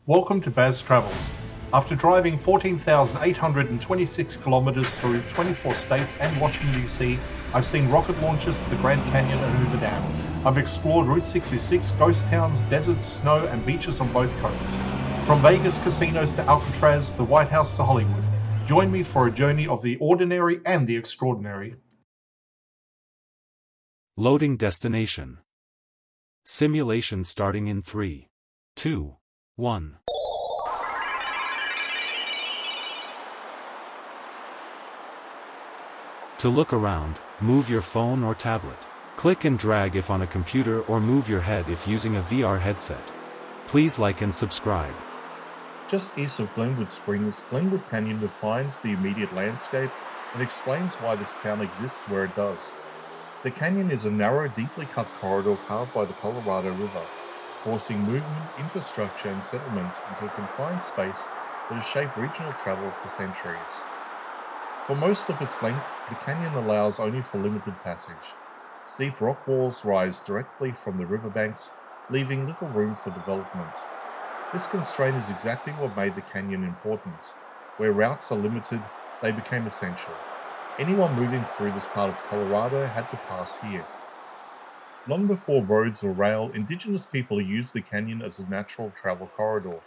Welcome to Baz Travels. After driving 14,826 kilometers through 24 states and Washington, D.C., I've seen rocket launches to the Grand Canyon and Hoover Dam. I've explored Route 66, ghost towns, deserts, snow, and beaches on both coasts. From Vegas casinos to Alcatraz, the White House to Hollywood. Join me for a journey of the ordinary and the extraordinary. Loading destination. Simulation starting in 3, 2, 1. To look around, move your phone or tablet. Click and drag if on a computer or move your head if using a VR headset. Please like and subscribe. Just east of Glenwood Springs, Glenwood Canyon defines the immediate landscape and explains why this town exists where it does. The canyon is a narrow, deeply cut corridor carved by the Colorado River, forcing movement, infrastructure, and settlements into a confined space that has shaped regional travel for centuries. For most of its length, the canyon allows only for limited passage. Steep rock walls rise directly from the riverbanks, leaving little room for development. This constraint is exactly what made the canyon important. Where routes are limited, they became essential. Anyone moving through this part of Colorado had to pass here. Long before roads or rail, Indigenous people used the canyon as a natural travel corridor.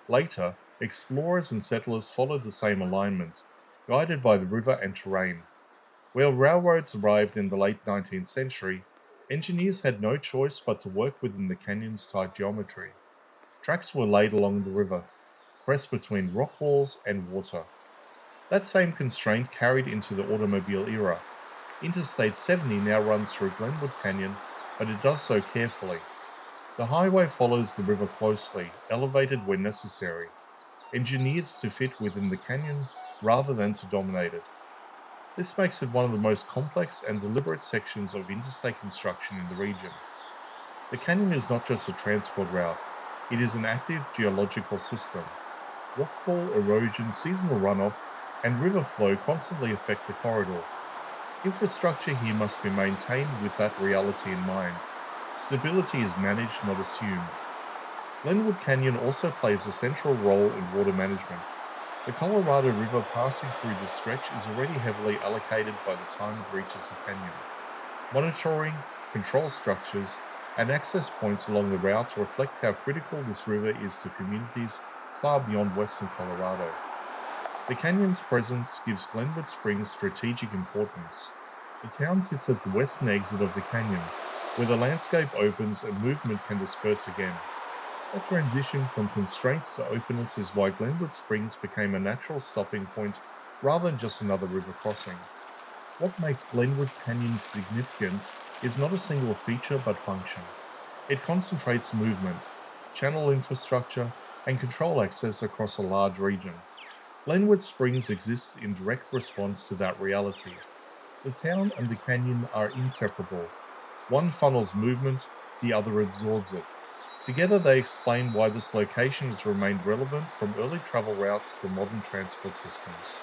Later, explorers and settlers followed the same alignment, guided by the river and terrain. Where railroads arrived in the late 19th century, engineers had no choice but to work within the canyon's tight geometry. Tracks were laid along the river, pressed between rock walls and water. That same constraint carried into the automobile era. Interstate 70 now runs through Glenwood Canyon, but it does so carefully. The highway follows the river closely, elevated when necessary, engineered to fit within the canyon rather than to dominate it. This makes it one of the most complex and deliberate sections of interstate construction in the region. The canyon is not just a transport route, it is an active geological system. Rockfall, erosion, seasonal runoff, and river flow constantly affect the corridor. Infrastructure here must be maintained with that reality in mind. Stability is managed, not assumed. Glenwood Canyon also plays a central role in water management. The Colorado River passing through this stretch is already heavily allocated by the time it reaches the canyon. Monitoring, control structures, and access points along the routes reflect how critical this river is to communities far beyond western Colorado. The canyon's presence gives Glenwood Springs strategic importance. The town sits at the western exit of the canyon, where the landscape opens and movement can disperse again. That transition from constraints to openness is why Glenwood Springs became a natural stopping point rather than just another river crossing. What makes Glenwood Canyon significant is not a single feature but function. It concentrates movement, channel infrastructure, and control access across a large region. Glenwood Springs exists in direct response to that reality. The town and the canyon are inseparable. One funnels movement, the other absorbs it. Together they explain why this location has remained relevant from early travel routes to modern transport systems.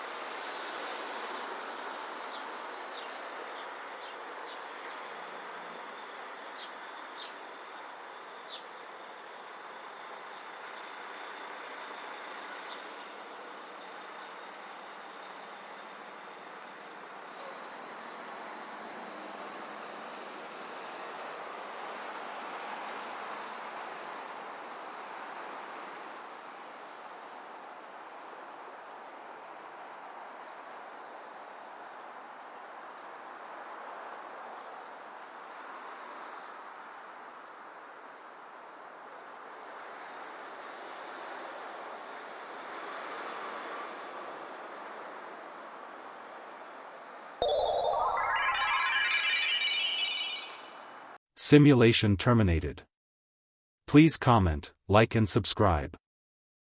Simulation terminated. Please comment, like and subscribe.